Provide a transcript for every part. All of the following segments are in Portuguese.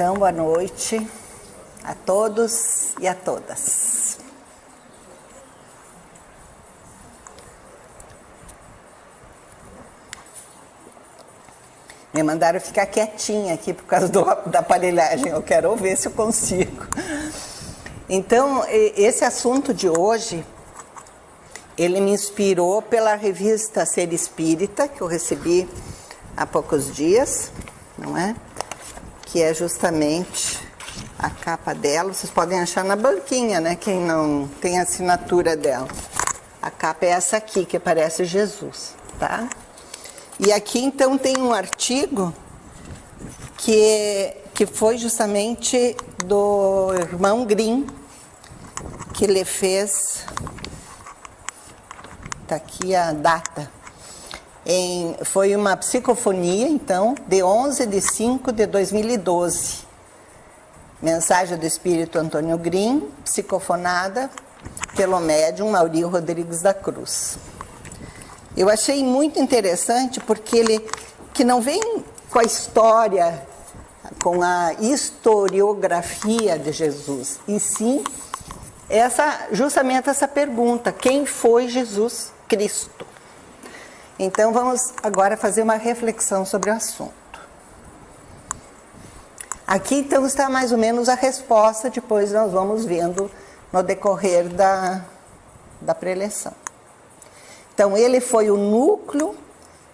Então, boa noite a todos e a todas. Me mandaram ficar quietinha aqui por causa da aparelhagem, eu quero ver se eu consigo. Então, esse assunto de hoje, ele me inspirou pela revista Ser Espírita, que eu recebi há poucos dias, não é? Que é justamente a capa dela. Vocês podem achar na banquinha, né? Quem não tem a assinatura dela. A capa é essa aqui, que parece Jesus, tá? E aqui, então, tem um artigo que foi justamente do irmão Grimm, que ele fez, tá aqui a data, foi uma psicofonia, então, de 11/5/2012. Mensagem do Espírito Antônio Grimm, psicofonada pelo médium Maurício Rodrigues da Cruz. Eu achei muito interessante porque ele, que não vem com a história, com a historiografia de Jesus, e sim justamente essa pergunta: quem foi Jesus Cristo? Então vamos agora fazer uma reflexão sobre o assunto. Aqui então está mais ou menos a resposta, depois nós vamos vendo no decorrer da preleção. Então, ele foi o núcleo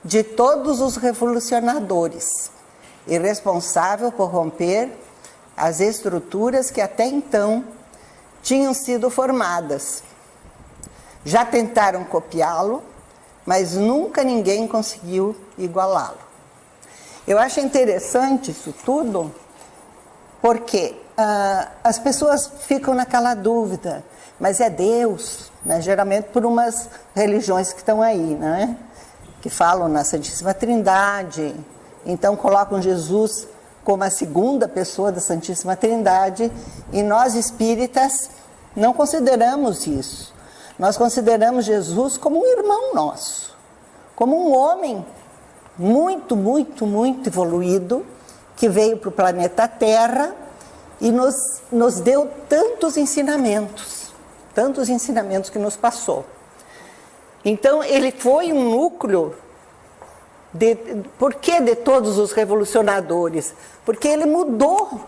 de todos os revolucionadores e responsável por romper as estruturas que até então tinham sido formadas. Já tentaram copiá-lo, mas nunca ninguém conseguiu igualá-lo. Eu acho interessante isso tudo, porque as pessoas ficam naquela dúvida, mas é Deus, né? Geralmente por umas religiões que estão aí, né? Que falam na Santíssima Trindade, então colocam Jesus como a segunda pessoa da Santíssima Trindade, e nós espíritas não consideramos isso. Nós consideramos Jesus como um irmão nosso, como um homem muito, muito, muito evoluído, que veio para o planeta Terra e nos deu tantos ensinamentos que nos passou. Então, ele foi um núcleo por que de todos os revolucionadores? Porque ele mudou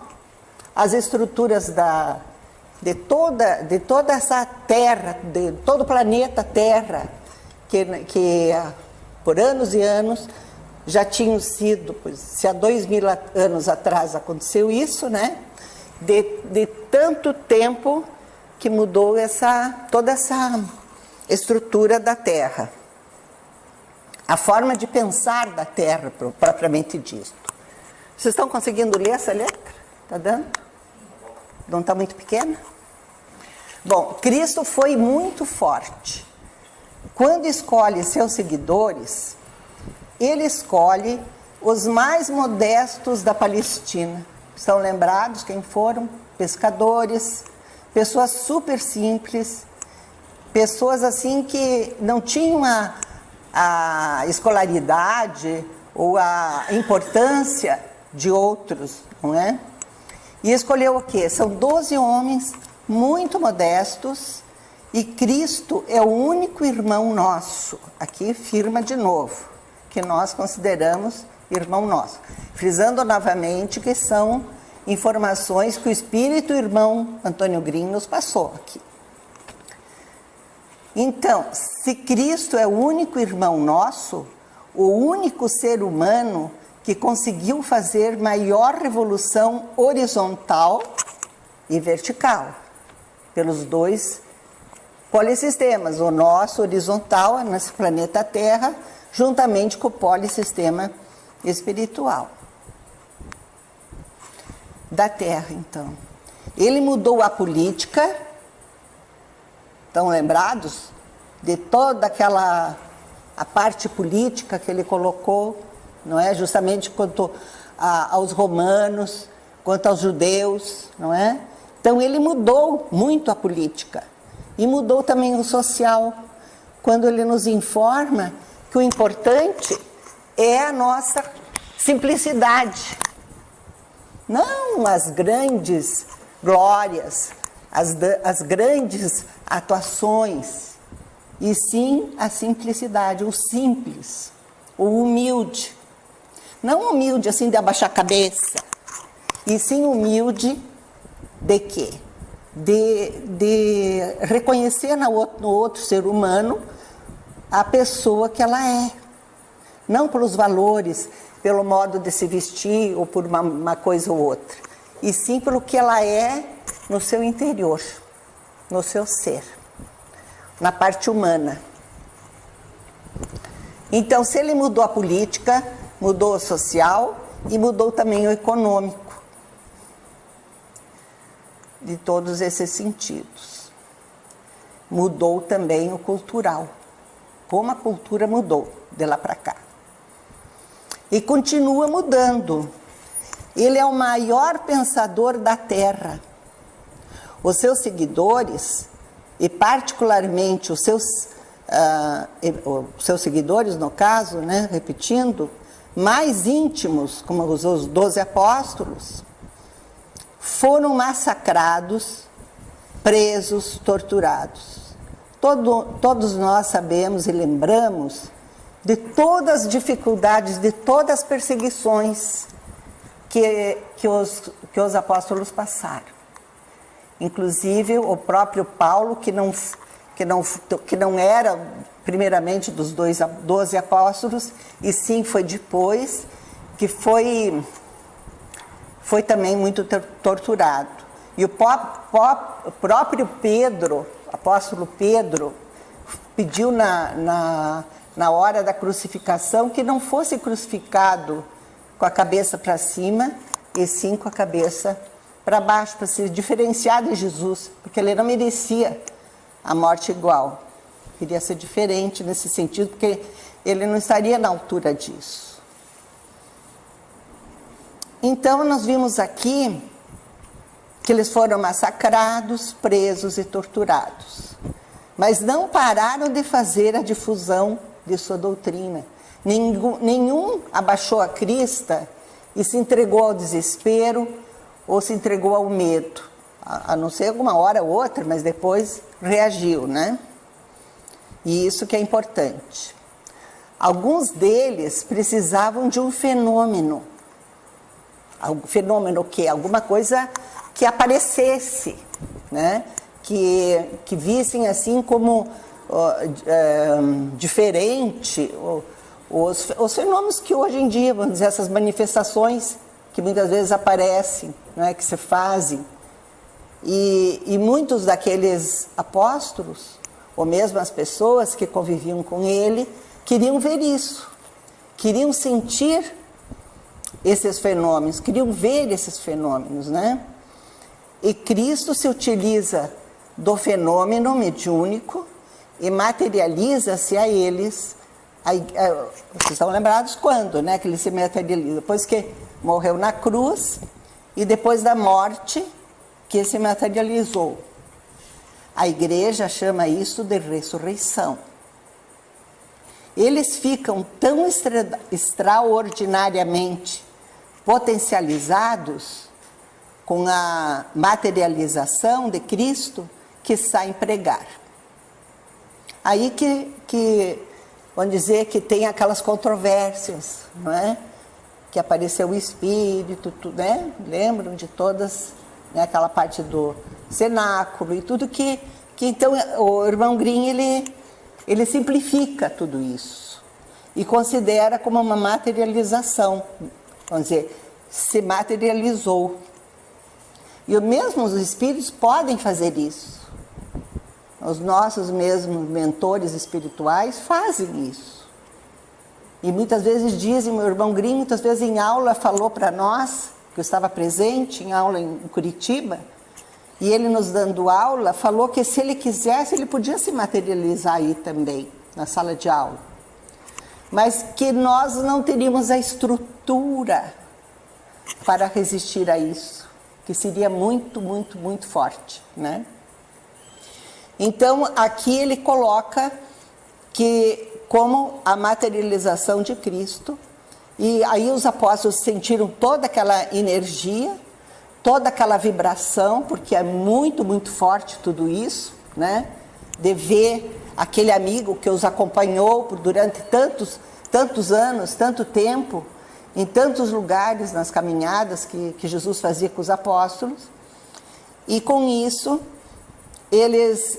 as estruturas de toda essa Terra, de todo o planeta Terra, que por anos e anos já tinham sido, se há 2000 anos atrás aconteceu isso, né? De tanto tempo que mudou toda essa estrutura da Terra. A forma de pensar da Terra, propriamente dito. Vocês estão conseguindo ler essa letra? Está dando? Não está muito pequena? Bom, Cristo foi muito forte. Quando escolhe seus seguidores, ele escolhe os mais modestos da Palestina. Estão lembrados quem foram? Pescadores, pessoas super simples, pessoas assim que não tinham a escolaridade ou a importância de outros, não é? E escolheu o quê? São 12 homens muito modestos, e Cristo é o único irmão nosso. Aqui firma de novo, que nós consideramos irmão nosso. Frisando novamente que são informações que o Espírito Irmão Antônio Grimm nos passou aqui. Então, se Cristo é o único irmão nosso, o único ser humano que conseguiu fazer maior revolução horizontal e vertical, pelos dois polisistemas, o nosso horizontal, nesse planeta Terra, juntamente com o polissistema espiritual da Terra, então. Ele mudou a política, estão lembrados? De toda a parte política que ele colocou, não é? Justamente quanto aos romanos, quanto aos judeus, não é? Então ele mudou muito a política e mudou também o social, quando ele nos informa que o importante é a nossa simplicidade. Não as grandes glórias, as grandes atuações, e sim a simplicidade, o simples, o humilde. Não humilde assim de abaixar a cabeça, e sim humilde de quê? De reconhecer no outro ser humano a pessoa que ela é. Não pelos valores, pelo modo de se vestir ou por uma coisa ou outra. E sim pelo que ela é no seu interior, no seu ser, na parte humana. Então, se ele mudou a política, mudou o social e mudou também o econômico. De todos esses sentidos. Mudou também o cultural. Como a cultura mudou de lá para cá. E continua mudando. Ele é o maior pensador da Terra. Os seus seguidores, e particularmente os seus seguidores, no caso, né, repetindo, mais íntimos, como os 12 apóstolos, foram massacrados, presos, torturados. Todos nós sabemos e lembramos de todas as dificuldades, de todas as perseguições que os apóstolos passaram. Inclusive o próprio Paulo, que não era primeiramente dos 12 apóstolos, e sim foi depois, que foi também muito torturado. E o próprio Pedro, apóstolo Pedro, pediu na hora da crucificação que não fosse crucificado com a cabeça para cima, e sim com a cabeça para baixo, para se diferenciar de Jesus, porque ele não merecia a morte igual. Queria ser diferente nesse sentido, porque ele não estaria na altura disso. Então, nós vimos aqui que eles foram massacrados, presos e torturados. Mas não pararam de fazer a difusão de sua doutrina. Nenhum abaixou a crista e se entregou ao desespero ou se entregou ao medo. A não ser alguma hora ou outra, mas depois reagiu, né? E isso que é importante. Alguns deles precisavam de um fenômeno. Fenômeno que alguma coisa que aparecesse, né? Que vissem assim como diferente os fenômenos que hoje em dia, vamos dizer, essas manifestações que muitas vezes aparecem, né? Que se fazem. E muitos daqueles apóstolos, ou mesmo as pessoas que conviviam com ele, queriam ver isso, queriam sentir esses fenômenos, queriam ver esses fenômenos, né? E Cristo se utiliza do fenômeno mediúnico e materializa-se a eles. Vocês estão lembrados quando, né, que ele se materializa? Depois que morreu na cruz e depois da morte que se materializou. A igreja chama isso de ressurreição. Eles ficam tão extraordinariamente potencializados com a materialização de Cristo que saem pregar. Aí que vamos dizer que tem aquelas controvérsias, não é? Que apareceu o Espírito, né? Lembram de todas, né? Aquela parte do cenáculo e tudo que então o irmão Grimm ele simplifica tudo isso e considera como uma materialização, vamos dizer, se materializou. E mesmo os espíritos podem fazer isso. Os nossos mesmos mentores espirituais fazem isso. E muitas vezes dizem, meu irmão Grimm, muitas vezes em aula falou para nós, que eu estava presente em aula em Curitiba, e ele nos dando aula, falou que se ele quisesse, ele podia se materializar aí também, na sala de aula. Mas que nós não teríamos a estrutura para resistir a isso, que seria muito, muito, muito forte, né? Então, aqui ele coloca que como a materialização de Cristo E aí os apóstolos sentiram toda aquela energia, toda aquela vibração, porque é muito, muito forte tudo isso, né? De ver aquele amigo que os acompanhou durante tantos anos, tanto tempo, em tantos lugares, nas caminhadas que Jesus fazia com os apóstolos. E com isso, eles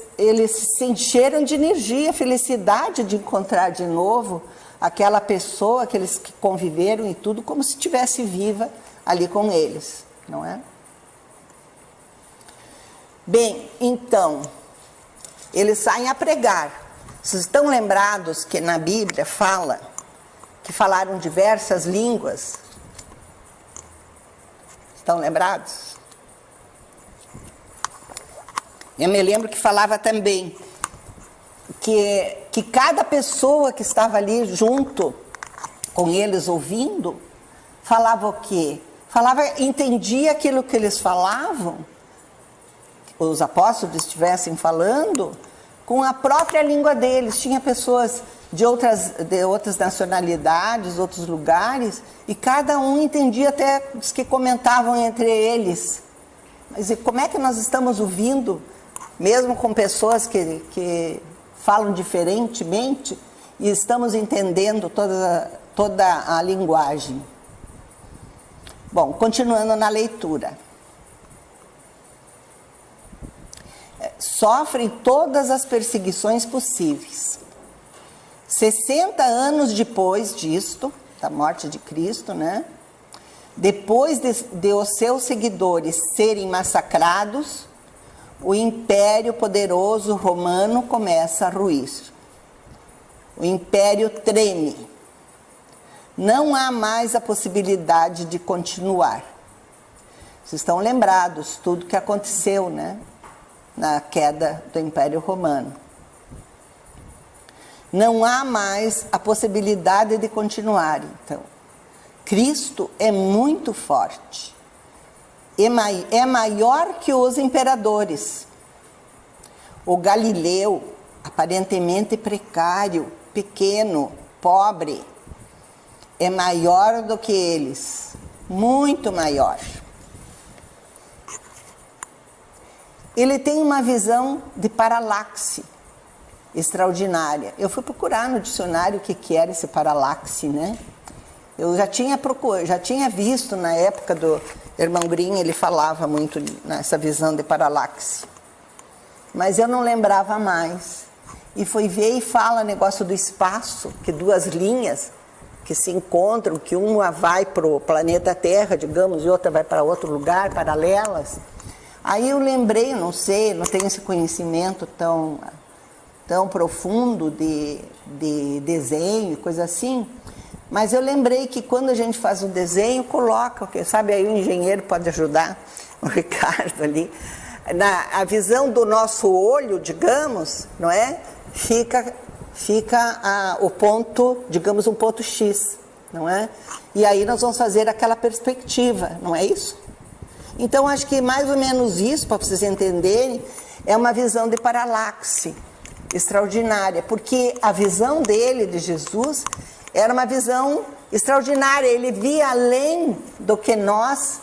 se encheram de energia, felicidade de encontrar de novo aquela pessoa, aqueles que conviveram e tudo, como se estivesse viva ali com eles, não é? Bem, então, eles saem a pregar. Vocês estão lembrados que na Bíblia fala que falaram diversas línguas? Estão lembrados? Eu me lembro que falava também que cada pessoa que estava ali junto com eles ouvindo, falava o quê? Entendia aquilo que eles falavam, os apóstolos estivessem falando, com a própria língua deles. Tinha pessoas de outras nacionalidades, outros lugares, e cada um entendia até os que comentavam entre eles. Mas e como é que nós estamos ouvindo, mesmo com pessoas que falam diferentemente, e estamos entendendo toda a linguagem? Bom, continuando na leitura. Sofrem todas as perseguições possíveis. 60 anos depois disto, da morte de Cristo, né? Depois de os seus seguidores serem massacrados, o império poderoso romano começa a ruir. O império treme. Não há mais a possibilidade de continuar. Vocês estão lembrados tudo que aconteceu, né? Na queda do Império Romano. Não há mais a possibilidade de continuar, então. Cristo é muito forte. É maior que os imperadores. O Galileu, aparentemente precário, pequeno, pobre, é maior do que eles. Muito maior. Ele tem uma visão de paralaxe extraordinária. Eu fui procurar no dicionário o que era esse paralaxe, né? Eu já tinha visto na época do irmão Grimm, ele falava muito nessa visão de paralaxe. Mas eu não lembrava mais. E fui ver e fala negócio do espaço, que duas linhas que se encontram, que uma vai para o planeta Terra, digamos, e outra vai para outro lugar, paralelas. Aí eu lembrei, não sei, não tenho esse conhecimento tão profundo de desenho, coisa assim, mas eu lembrei que quando a gente faz um desenho, coloca, sabe, aí o engenheiro pode ajudar, o Ricardo ali, a visão do nosso olho, digamos, não é? Fica o ponto, digamos, um ponto X, não é? E aí nós vamos fazer aquela perspectiva, não é isso? Então, acho que mais ou menos isso, para vocês entenderem, é uma visão de paralaxe extraordinária, porque a visão dele, de Jesus, era uma visão extraordinária. Ele via além do que nós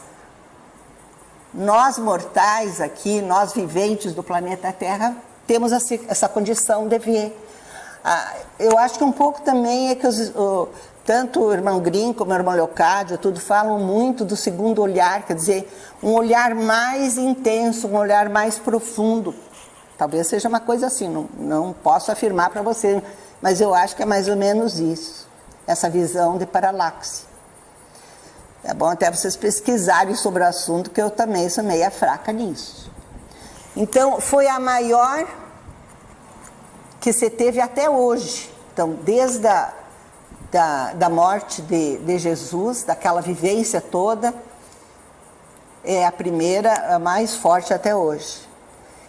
mortais aqui, nós viventes do planeta Terra, temos essa condição de ver. Eu acho que um pouco também é que tanto o irmão Grimm como o irmão Leocádio, tudo falam muito do segundo olhar, quer dizer, um olhar mais intenso, um olhar mais profundo. Talvez seja uma coisa assim, não posso afirmar para você, mas eu acho que é mais ou menos isso, essa visão de paralaxe. É bom até vocês pesquisarem sobre o assunto, que eu também sou meia fraca nisso. Então, foi a maior que se teve até hoje. Então, desde da morte de Jesus, daquela vivência toda, é a primeira, a mais forte até hoje.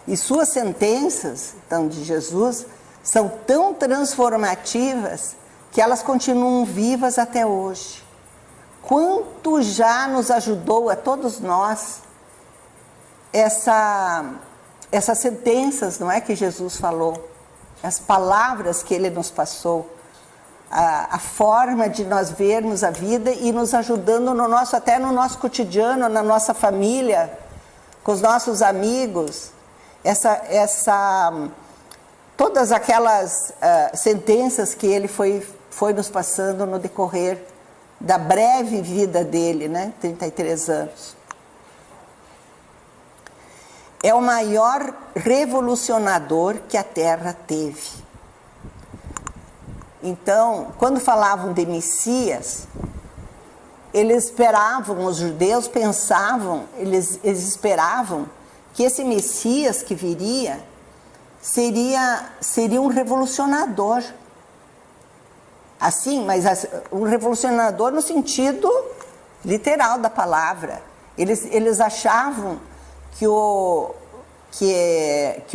E suas sentenças, então, de Jesus, são tão transformativas que elas continuam vivas até hoje. Quanto já nos ajudou a todos nós essas sentenças, não é, que Jesus falou, as palavras que ele nos passou, a forma de nós vermos a vida e nos ajudando até no nosso cotidiano, na nossa família, com os nossos amigos. Todas aquelas sentenças que ele foi nos passando no decorrer da breve vida dele, né? 33 anos. É o maior revolucionador que a Terra teve. Então, quando falavam de Messias, eles esperavam, os judeus pensavam, eles esperavam que esse Messias que viria seria um revolucionador. Assim, mas um revolucionador no sentido literal da palavra. Eles achavam que o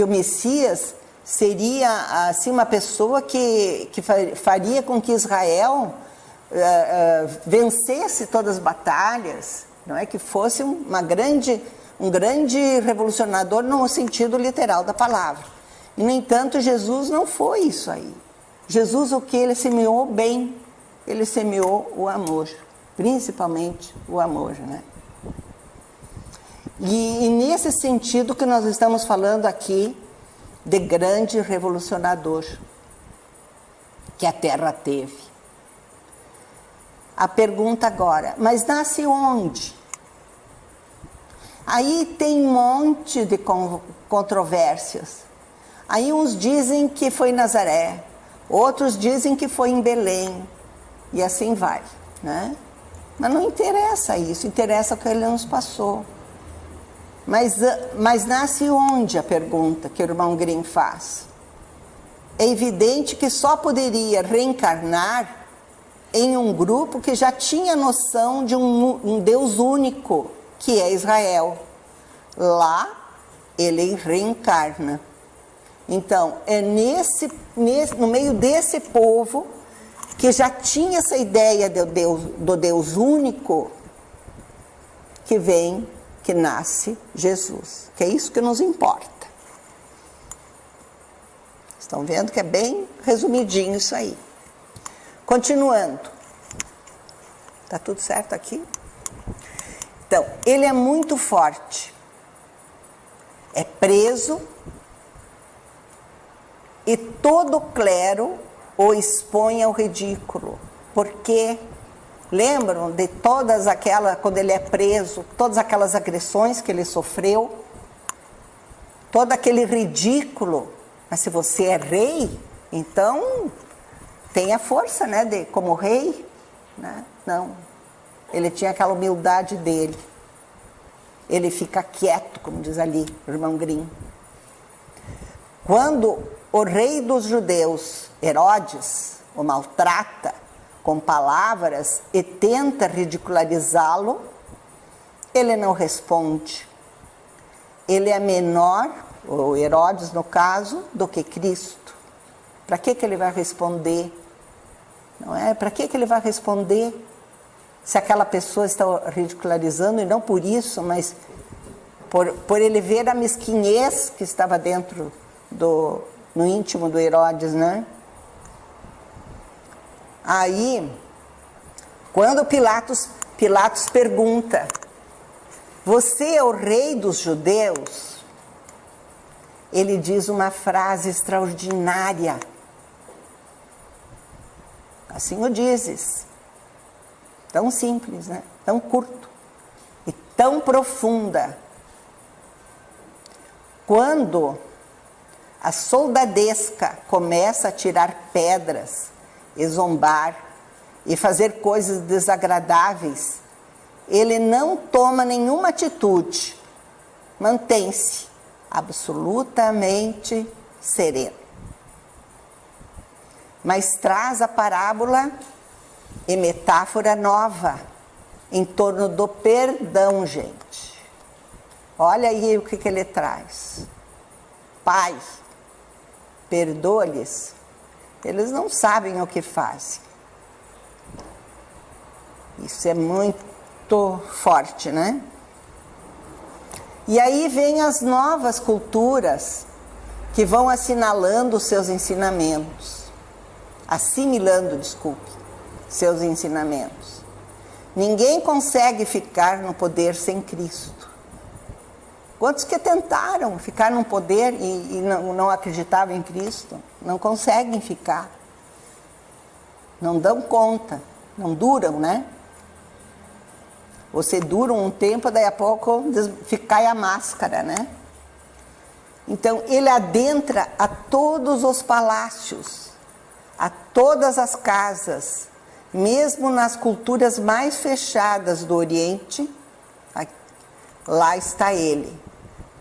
Messias seria assim uma pessoa que faria com que Israel vencesse todas as batalhas, não é? Que fosse um grande revolucionador no sentido literal da palavra. E, no entanto, Jesus não foi isso aí. Jesus, o que ele semeou bem? Ele semeou o amor, principalmente o amor, né? E nesse sentido que nós estamos falando aqui de grande revolucionador que a Terra teve. A pergunta agora, mas nasce onde? Aí tem um monte de controvérsias. Aí uns dizem que foi em Nazaré, outros dizem que foi em Belém, e assim vai, né? Mas não interessa isso, interessa o que ele nos passou. Mas nasce onde, a pergunta que o irmão Grimm faz? É evidente que só poderia reencarnar em um grupo que já tinha noção de um Deus único, que é Israel. Lá, ele reencarna. Então, é no meio desse povo que já tinha essa ideia do Deus único, que nasce Jesus, que é isso que nos importa. Estão vendo que é bem resumidinho isso aí. Continuando. Tá tudo certo aqui? Então, ele é muito forte. É preso e todo o clero o expõe ao ridículo. Porque lembram de quando ele é preso, todas aquelas agressões que ele sofreu, todo aquele ridículo. Mas se você é rei, então tem a força, né, como rei, né? Não, ele tinha aquela humildade dele. Ele fica quieto, como diz ali o irmão Grimm. Quando o rei dos judeus, Herodes, o maltrata com palavras e tenta ridicularizá-lo, ele não responde. Ele é menor, o Herodes no caso, do que Cristo. Para que ele vai responder? Não é? Para que ele vai responder se aquela pessoa está ridicularizando, e não por isso, mas por ele ver a mesquinhez que estava dentro no íntimo do Herodes, né? Aí, quando Pilatos pergunta, você é o rei dos judeus? Ele diz uma frase extraordinária. Assim o dizes. Tão simples, né? Tão curto e tão profunda. Quando a soldadesca começa a tirar pedras e zombar e fazer coisas desagradáveis, ele não toma nenhuma atitude, mantém-se absolutamente sereno. Mas traz a parábola e metáfora nova em torno do perdão, gente. Olha aí o que ele traz. Pai, perdoa-lhes, eles não sabem o que fazem. Isso é muito forte, né? E aí vem as novas culturas que vão assinalando os seus ensinamentos. assimilando, desculpe, seus ensinamentos. Ninguém consegue ficar no poder sem Cristo. Quantos que tentaram ficar no poder e não acreditavam em Cristo, não conseguem ficar. Não dão conta, não duram, né? Você dura um tempo, daí a pouco cai a máscara, né? Então, ele adentra a todos os palácios, a todas as casas, mesmo nas culturas mais fechadas do Oriente, lá está ele.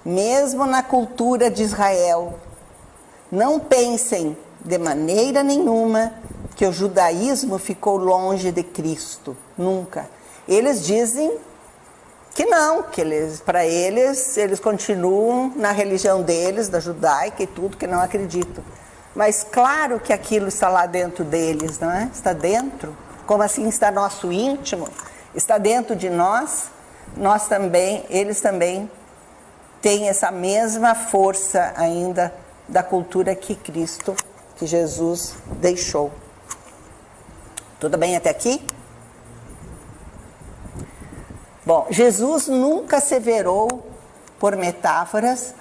Mesmo na cultura de Israel, não pensem de maneira nenhuma que o judaísmo ficou longe de Cristo, nunca. Eles dizem que não, que para eles continuam na religião deles, da judaica e tudo, que não acreditam. Mas claro que aquilo está lá dentro deles, não é? Está dentro. Como assim está nosso íntimo? Está dentro de nós. Nós também, eles também têm essa mesma força ainda da cultura que Cristo, que Jesus deixou. Tudo bem até aqui? Bom, Jesus nunca asseverou por metáforas,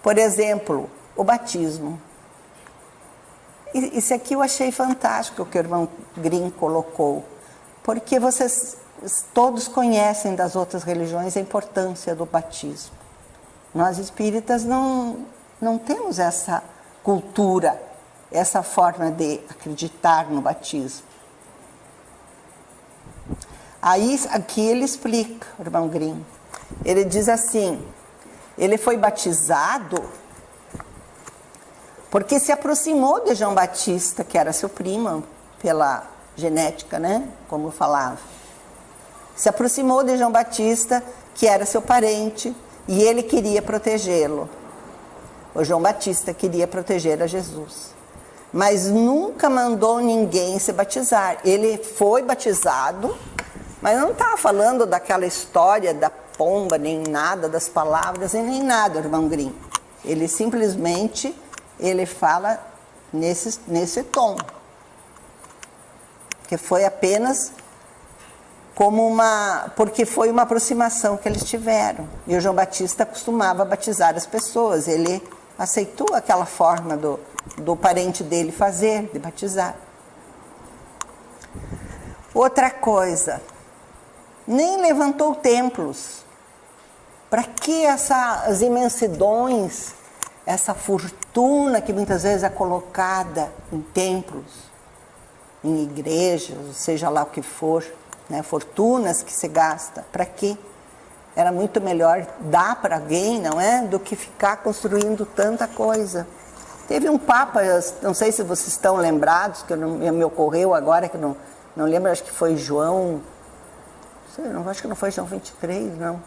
por exemplo, o batismo. Isso aqui eu achei fantástico que o irmão Grimm colocou, porque vocês todos conhecem das outras religiões a importância do batismo. Nós espíritas não temos essa cultura, essa forma de acreditar no batismo. Aí, aqui ele explica, o irmão Grimm. Ele diz assim, ele foi batizado porque se aproximou de João Batista, que era seu primo, pela genética, né? Como eu falava. Se aproximou de João Batista, que era seu parente, e ele queria protegê-lo. O João Batista queria proteger a Jesus. Mas nunca mandou ninguém se batizar. Ele foi batizado, mas não estava falando daquela história da pomba, nem nada, das palavras, e nem nada, irmão Grimm. Ele simplesmente, ele fala nesse tom. Que foi apenas porque foi uma aproximação que eles tiveram. E o João Batista costumava batizar as pessoas. Ele aceitou aquela forma do parente dele fazer, de batizar. Outra coisa, nem levantou templos. Para que essas imensidões, essa fortuna que muitas vezes é colocada em templos, em igrejas, seja lá o que for, né? Fortunas que se gasta, para quê? Era muito melhor dar para alguém, não é? Do que ficar construindo tanta coisa. Teve um Papa, não sei se vocês estão lembrados, que me ocorreu agora, que não lembro, acho que foi João, acho que não foi João 23, não.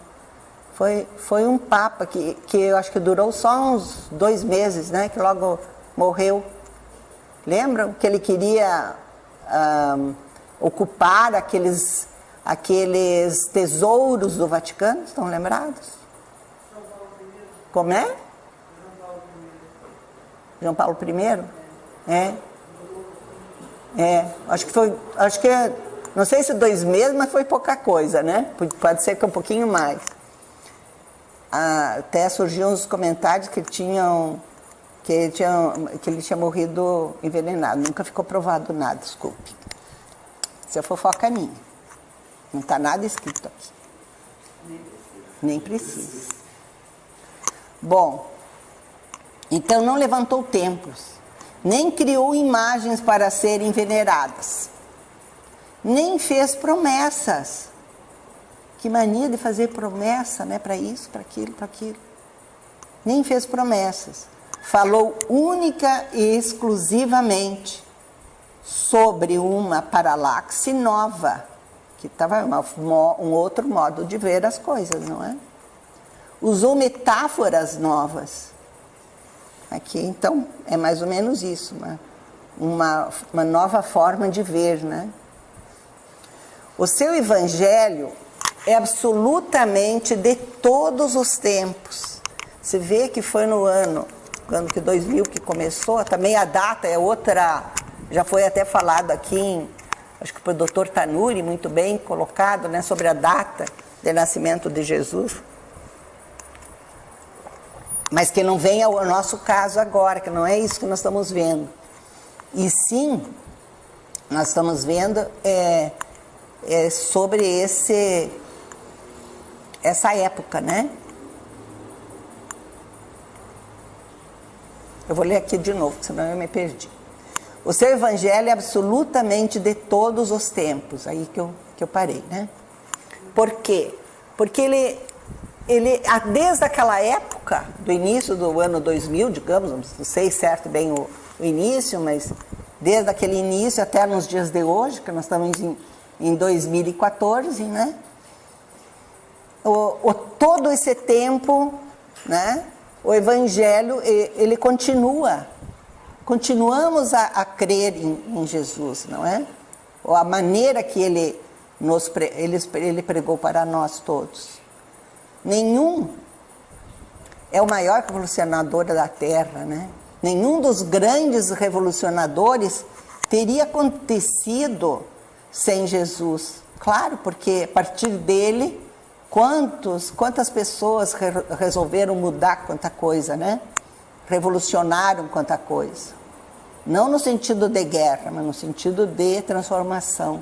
Foi um Papa que eu acho que durou só uns 2 meses, né? Que logo morreu. Lembram? Que ele queria ocupar aqueles tesouros do Vaticano, estão lembrados? Como é? João Paulo I? Acho que não sei se 2 meses, mas foi pouca coisa, né? Pode ser que um pouquinho mais. Até surgiam uns comentários que ele tinha morrido envenenado. Nunca ficou provado nada, desculpe. Isso é fofoca minha. Não está nada escrito aqui. Nem precisa. Bom, então não levantou templos, nem criou imagens para serem veneradas, nem fez promessas. Que mania de fazer promessa, né? Para isso, para aquilo, para aquilo. Nem fez promessas. Falou única e exclusivamente sobre uma paralaxe nova, que estava um outro modo de ver as coisas, não é? Usou metáforas novas. Aqui, então, é mais ou menos isso, uma nova forma de ver, né? O seu evangelho é absolutamente de todos os tempos. Você vê que foi no ano que 2000 que começou, também a data é outra, Já foi até falado aqui, acho que para o doutor Tanuri, muito bem colocado, né, sobre a data de nascimento de Jesus. Mas que não venha ao nosso caso agora, que não é isso que nós estamos vendo. E sim, nós estamos vendo sobre essa época, né? Eu vou ler aqui de novo, senão eu me perdi. O seu evangelho é absolutamente de todos os tempos. Aí que eu parei, né? Por quê? Porque ele, desde aquela época, do início do ano 2000, digamos, não sei certo bem o início, mas desde aquele início até nos dias de hoje, que nós estamos em 2014, né? Todo esse tempo, né? O Evangelho, ele continuamos a crer em Jesus, não é? Ou a maneira que ele pregou para nós todos. Nenhum é o maior revolucionador da Terra, né? Nenhum dos grandes revolucionadores teria acontecido sem Jesus. Claro, porque a partir dele, quantas pessoas resolveram mudar quanta coisa, né? Revolucionaram quanta coisa. Não no sentido de guerra, mas no sentido de transformação.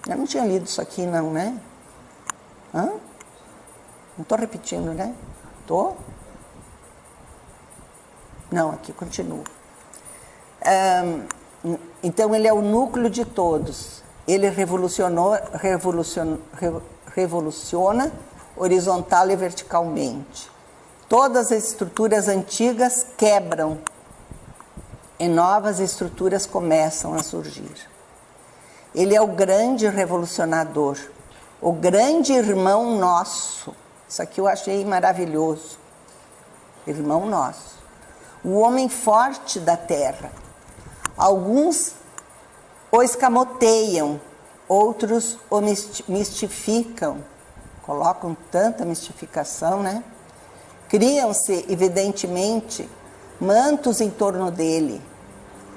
Eu não tinha lido isso aqui não, né? Hã? Não estou repetindo, né? Estou? Não, aqui continua. Então ele é o núcleo de todos. Ele revoluciona horizontal e verticalmente. Todas as estruturas antigas quebram e novas estruturas começam a surgir. Ele é o grande revolucionador, o grande irmão nosso. Isso aqui eu achei maravilhoso. Irmão nosso. O homem forte da terra. Alguns o escamoteiam, outros o mistificam. Colocam tanta mistificação, né? Criam-se, evidentemente, mantos em torno dele,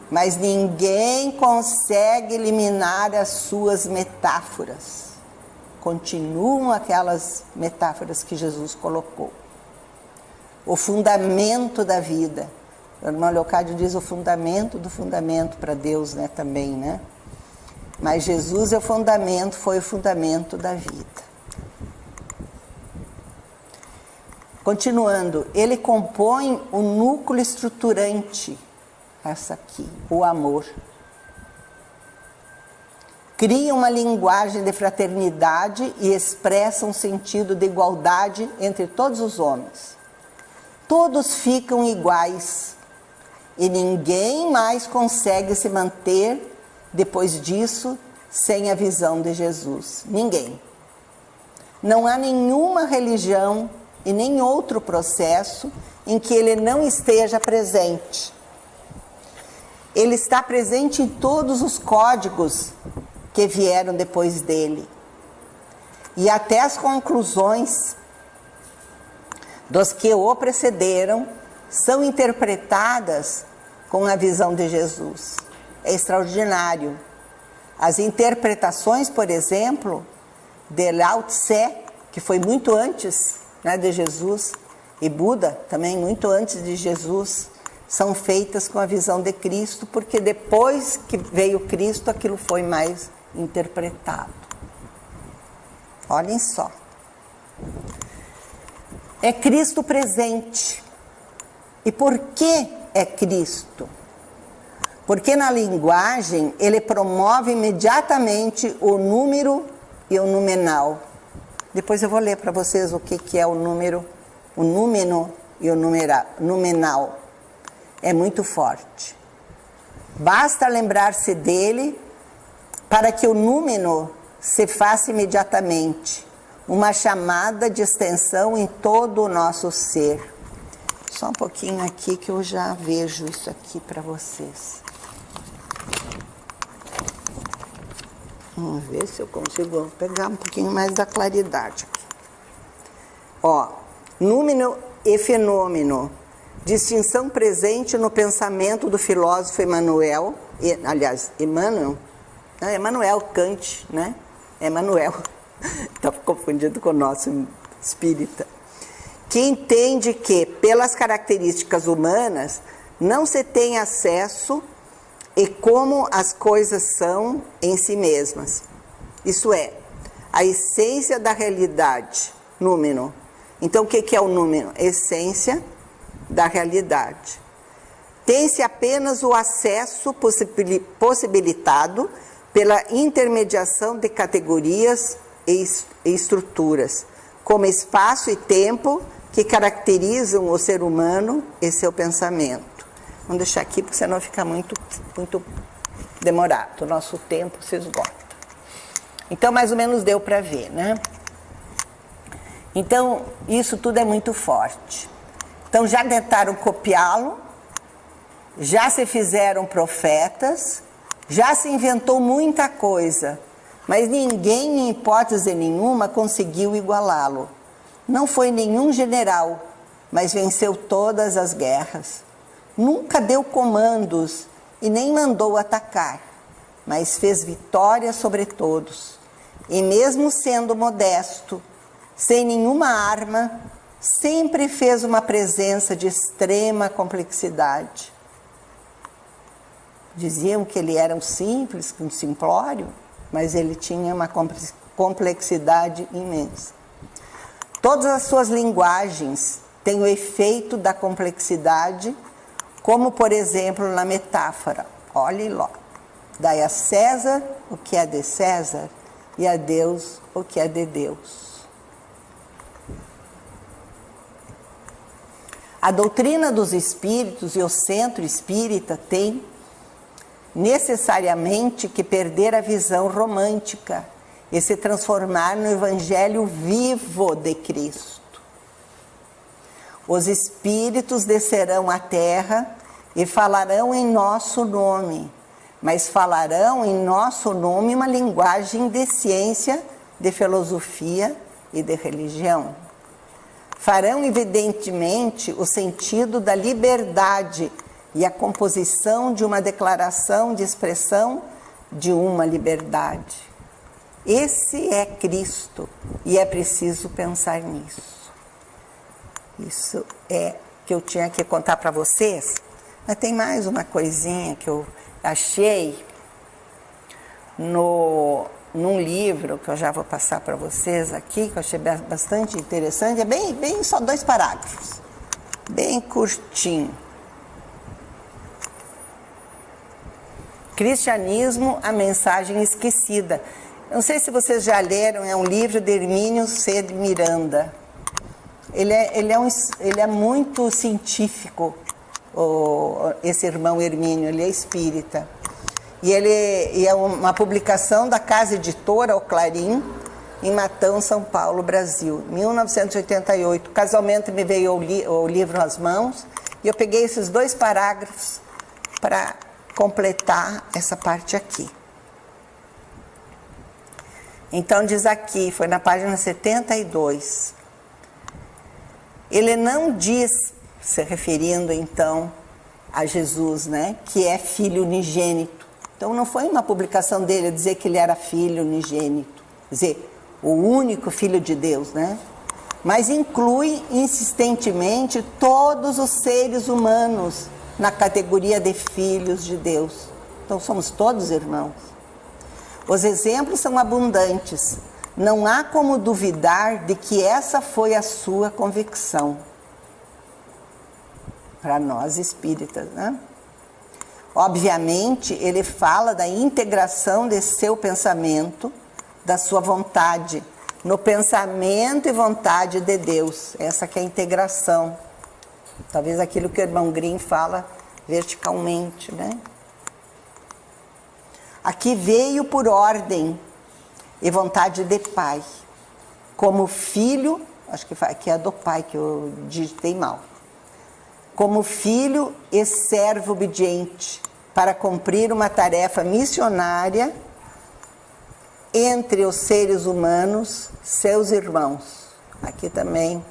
mas ninguém consegue eliminar as suas metáforas. Continuam aquelas metáforas que Jesus colocou. O fundamento da vida. O irmão Leocádio diz o fundamento do fundamento para Deus, né, também, né? Mas Jesus é o fundamento, foi o fundamento da vida. Continuando, ele compõe o núcleo estruturante, essa aqui, o amor. Cria uma linguagem de fraternidade e expressa um sentido de igualdade entre todos os homens. Todos ficam iguais e ninguém mais consegue se manter depois disso sem a visão de Jesus. Ninguém. Não há nenhuma religião e nem outro processo em que ele não esteja presente. Ele está presente em todos os códigos que vieram depois dele. E até as conclusões dos que o precederam são interpretadas com a visão de Jesus. É extraordinário. As interpretações, por exemplo, de Lao Tse, que foi muito antes, né, de Jesus, e Buda, também muito antes de Jesus, são feitas com a visão de Cristo, porque depois que veio Cristo, aquilo foi mais interpretado. Olhem só. É Cristo presente. E por que é Cristo? Porque na linguagem ele promove imediatamente o número e o numenal. Depois eu vou ler para vocês o que é o número, o númeno e o numenal. É muito forte. Basta lembrar-se dele para que o númeno se faça imediatamente uma chamada de extensão em todo o nosso ser. Só um pouquinho aqui que eu já vejo isso aqui para vocês. Vamos ver se eu consigo pegar um pouquinho mais da claridade aqui. Ó, númeno e fenômeno distinção presente no pensamento do filósofo Emmanuel Kant, né? Emmanuel, estava confundido com o nosso espírita, que entende que, pelas características humanas, não se tem acesso e como as coisas são em si mesmas. Isso é, a essência da realidade, númeno. Então, o que é o númeno? Essência da realidade. Tem-se apenas o acesso possibilitado pela intermediação de categorias e estruturas, como espaço e tempo, que caracterizam o ser humano e seu pensamento. Vamos deixar aqui, porque senão fica muito demorado. O nosso tempo se esgota. Então, mais ou menos deu para ver, né? Então, isso tudo é muito forte. Então, já tentaram copiá-lo, já se fizeram profetas, já se inventou muita coisa, mas ninguém, em hipótese nenhuma, conseguiu igualá-lo. Não foi nenhum general, mas venceu todas as guerras. Nunca deu comandos e nem mandou atacar, mas fez vitória sobre todos. E mesmo sendo modesto, sem nenhuma arma, sempre fez uma presença de extrema complexidade. Diziam que ele era um simples, um simplório, mas ele tinha uma complexidade imensa. Todas as suas linguagens têm o efeito da complexidade, como, por exemplo, na metáfora. Olhe lá. Dai a César o que é de César e a Deus o que é de Deus. A doutrina dos espíritos e o centro espírita tem necessariamente que perder a visão romântica e se transformar no evangelho vivo de Cristo. Os espíritos descerão à terra e falarão em nosso nome, mas falarão em nosso nome uma linguagem de ciência, de filosofia e de religião. Farão evidentemente o sentido da liberdade e a composição de uma declaração de expressão de uma liberdade. Esse é Cristo e é preciso pensar nisso. Isso é que eu tinha que contar para vocês. Mas tem mais uma coisinha que eu achei num livro que eu já vou passar para vocês aqui, que eu achei bastante interessante. É bem só 2 parágrafos, bem curtinho. Cristianismo, a mensagem esquecida. Não sei se vocês já leram, é um livro de Hermínio C. de Miranda. Ele é muito científico, esse irmão Hermínio, ele é espírita. E é uma publicação da Casa Editora, o Clarim, em Matão, São Paulo, Brasil, 1988. Casualmente me veio o livro às mãos e eu peguei esses 2 parágrafos para completar essa parte aqui. Então diz aqui, foi na página 72. Ele não diz, se referindo então a Jesus, né, que é filho unigênito. Então não foi uma publicação dele dizer que ele era filho unigênito, dizer, o único filho de Deus, né? Mas inclui insistentemente todos os seres humanos na categoria de filhos de Deus. Então somos todos irmãos. Os exemplos são abundantes. Não há como duvidar de que essa foi a sua convicção. Para nós espíritas, né? Obviamente, ele fala da integração de seu pensamento, da sua vontade, no pensamento e vontade de Deus. Essa que é a integração. Talvez aquilo que o irmão Grimm fala verticalmente, né? Aqui veio por ordem e vontade de Pai, como filho, acho que aqui é do Pai que eu digitei mal, como filho e servo obediente, para cumprir uma tarefa missionária entre os seres humanos, seus irmãos. Aqui também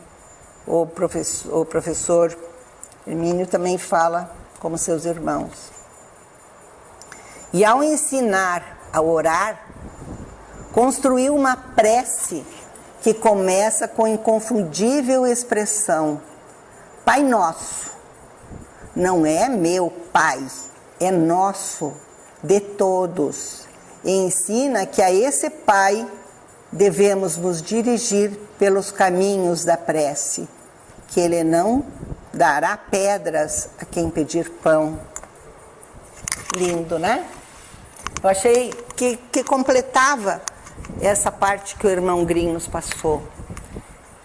o professor Hermínio também fala como seus irmãos. E ao ensinar a orar, construiu uma prece que começa com a inconfundível expressão: Pai Nosso. Não é meu Pai, é nosso, de todos. E ensina que a esse Pai devemos nos dirigir pelos caminhos da prece, que Ele não dará pedras a quem pedir pão. Lindo, né? Eu achei que completava essa parte que o irmão Grimm nos passou.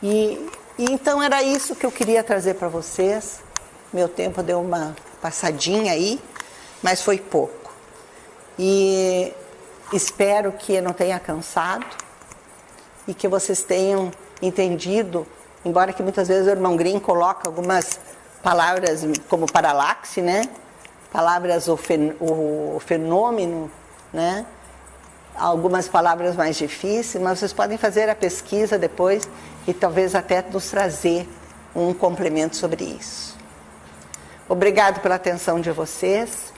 E então era isso que eu queria trazer para vocês. Meu tempo deu uma passadinha aí, mas foi pouco. E espero que eu não tenha cansado e que vocês tenham entendido, embora que muitas vezes o irmão Grimm coloca algumas palavras como paralaxe, né? Palavras o fenômeno, né? Algumas palavras mais difíceis, mas vocês podem fazer a pesquisa depois e talvez até nos trazer um complemento sobre isso. Obrigado pela atenção de vocês.